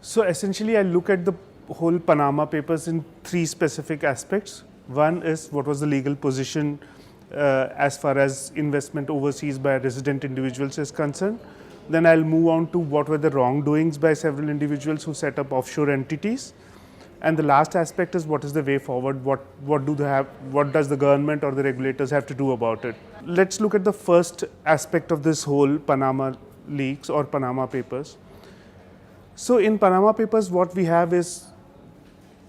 So essentially, I look at the whole Panama Papers in three specific aspects. One is what was the legal position as far as investment overseas by resident individuals is concerned. Then I'll move on to what were the wrongdoings by several individuals who set up offshore entities. And the last aspect is what is the way forward, what do they have, what does the government or the regulators have to do about it. Let's look at the first aspect of this whole Panama leaks or Panama Papers. So in Panama Papers, what we have is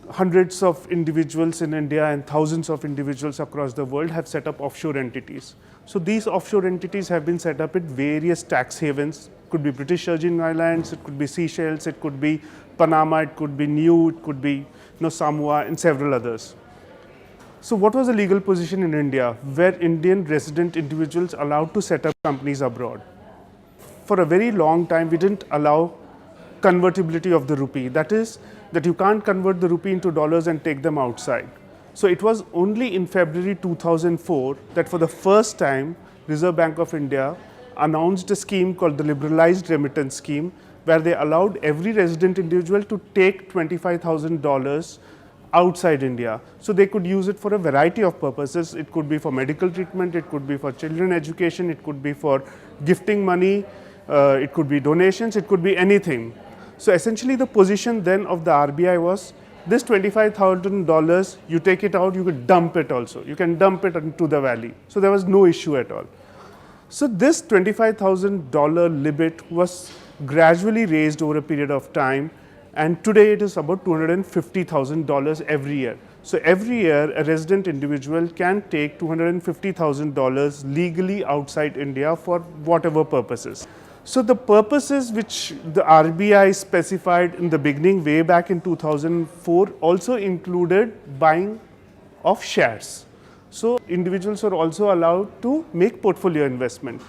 hundreds of individuals in India and thousands of individuals across the world have set up offshore entities. So these offshore entities have been set up at various tax havens. It could be British Virgin Islands, it could be Seychelles, it could be Panama, it could be Niue, it could be Samoa and several others. So what was the legal position in India? Were Indian resident individuals allowed to set up companies abroad? For a very long time, we didn't allow convertibility of the rupee. That is, that you can't convert the rupee into dollars and take them outside. So it was only in February 2004 that for the first time, Reserve Bank of India announced a scheme called the Liberalized Remittance Scheme, where they allowed every resident individual to take $25,000 outside India. So they could use it for a variety of purposes. It could be for medical treatment, it could be for children education, it could be for gifting money, it could be donations, it could be anything. So essentially the position then of the RBI was this $25,000, you take it out, you could dump it also. You can dump it into the valley. So there was no issue at all. So this $25,000 limit was gradually raised over a period of time, and today it is about $250,000 every year. So every year a resident individual can take $250,000 legally outside India for whatever purposes. So the purposes which the RBI specified in the beginning way back in 2004 also included buying of shares. So individuals are also allowed to make portfolio investment.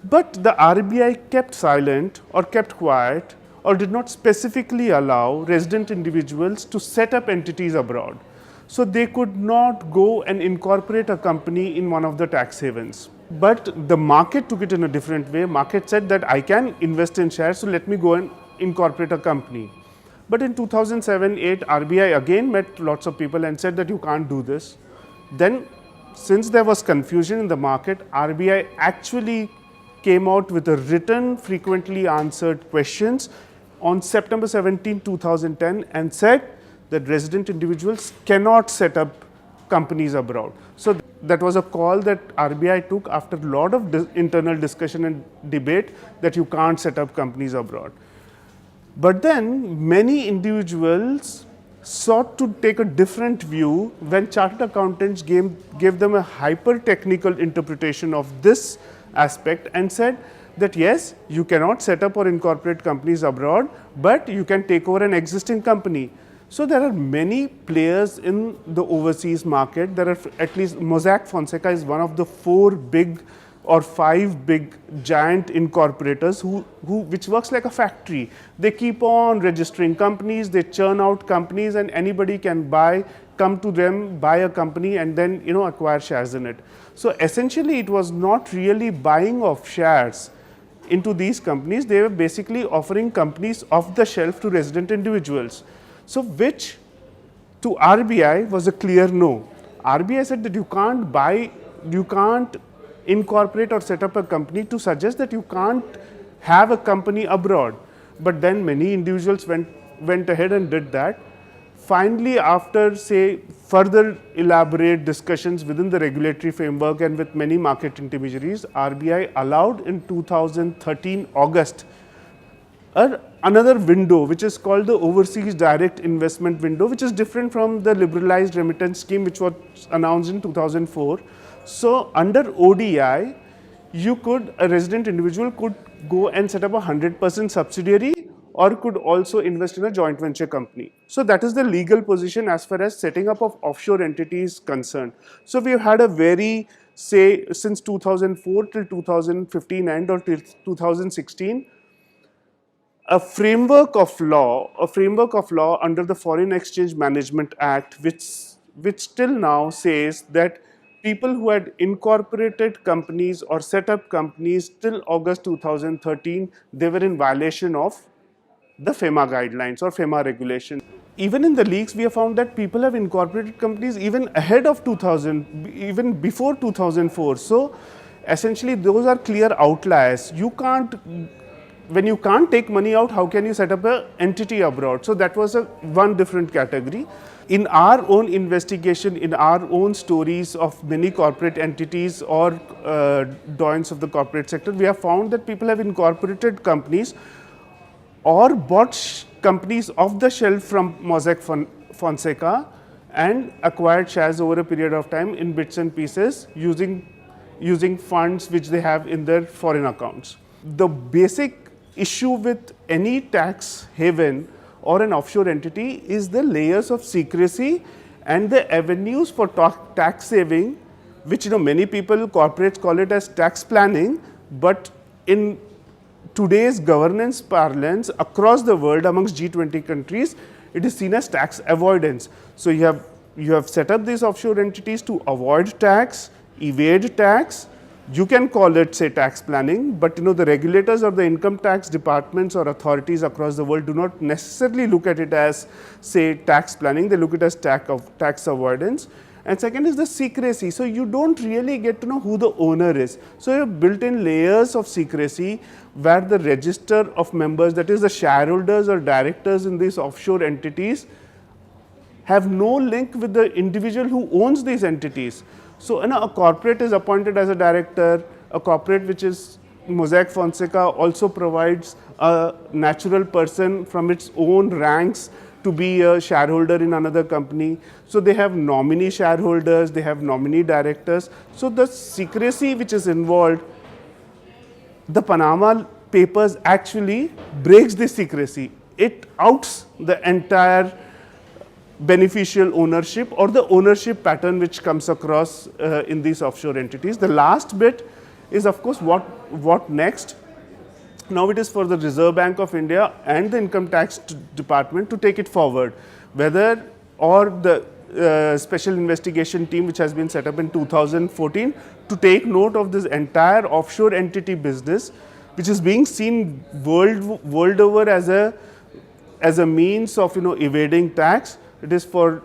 But the RBI kept silent or kept quiet or did not specifically allow resident individuals to set up entities abroad. So they could not go and incorporate a company in one of the tax havens. But the market took it in a different way. Market said that I can invest in shares, so let me go and incorporate a company. But in 2007-8, RBI again met lots of people and said that you can't do this. Then, since there was confusion in the market, RBI actually came out with a written, frequently answered questions on September 17, 2010 and said that resident individuals cannot set up companies abroad. So that was a call that RBI took after a lot of internal discussion and debate that you can't set up companies abroad. But then many individuals sought to take a different view when chartered accountants gave them a hyper technical interpretation of this aspect and said that yes, you cannot set up or incorporate companies abroad, but you can take over an existing company. So there are many players in the overseas market. There are at least Mossack Fonseca is one of the 4 big or 5 big giant incorporators which works like a factory. They keep on registering companies, they churn out companies, and anybody can come to them, buy a company and then acquire shares in it. So essentially it was not really buying of shares into these companies. They were basically offering companies off the shelf to resident individuals. So which to RBI was a clear no. RBI said that you can't incorporate or set up a company to suggest that you can't have a company abroad. But then many individuals went ahead and did that. Finally, after say further elaborate discussions within the regulatory framework and with many market intermediaries, RBI allowed in 2013 August another window which is called the Overseas Direct Investment Window, which is different from the Liberalized Remittance Scheme which was announced in 2004. So under ODI, a resident individual could go and set up a 100% subsidiary or could also invest in a joint venture company. So that is the legal position as far as setting up of offshore entities concerned. So we have had a very, say, since 2004 till 2015 end or till 2016, a framework of law under the Foreign Exchange Management Act, which till now says that people who had incorporated companies or set up companies till August 2013, they were in violation of the FEMA guidelines or FEMA regulations. Even in the leaks, we have found that people have incorporated companies even ahead of 2000, even before 2004. So essentially, those are clear outliers. You can't, when you can't take money out, how can you set up an entity abroad? So that was one different category. In our own investigation, in our own stories of many corporate entities or doyens of the corporate sector, we have found that people have incorporated companies or bought companies off the shelf from Mossack Fonseca and acquired shares over a period of time in bits and pieces using funds which they have in their foreign accounts. The basic issue with any tax haven or an offshore entity is the layers of secrecy and the avenues for tax saving, which many people, corporates call it as tax planning, but in today's governance parlance across the world amongst G20 countries, it is seen as tax avoidance. So you have set up these offshore entities to avoid tax, evade tax. You can call it, say, tax planning, but the regulators or the income tax departments or authorities across the world do not necessarily look at it as, say, tax planning. They look at it as tax avoidance. And second is the secrecy. So you don't really get to know who the owner is. So you have built in layers of secrecy where the register of members, that is the shareholders or directors in these offshore entities, have no link with the individual who owns these entities. So a corporate is appointed as a director, a corporate which is Mossack Fonseca also provides a natural person from its own ranks to be a shareholder in another company. So they have nominee shareholders, they have nominee directors. So the secrecy which is involved, the Panama Papers actually breaks the secrecy. It outs the entire beneficial ownership or the ownership pattern which comes across in these offshore entities. The last bit is, of course, what next? Now it is for the Reserve Bank of India and the Income Tax Department to take it forward, whether or the special investigation team which has been set up in 2014 to take note of this entire offshore entity business, which is being seen world over as a means of evading tax. It is for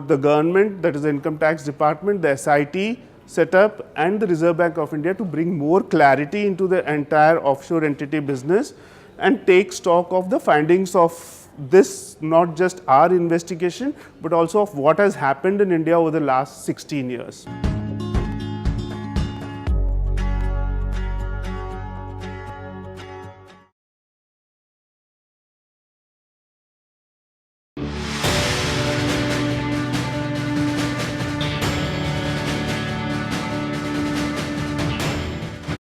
the government, that is the Income Tax Department, the SIT set up and the Reserve Bank of India to bring more clarity into the entire offshore entity business and take stock of the findings of this, not just our investigation, but also of what has happened in India over the last 16 years.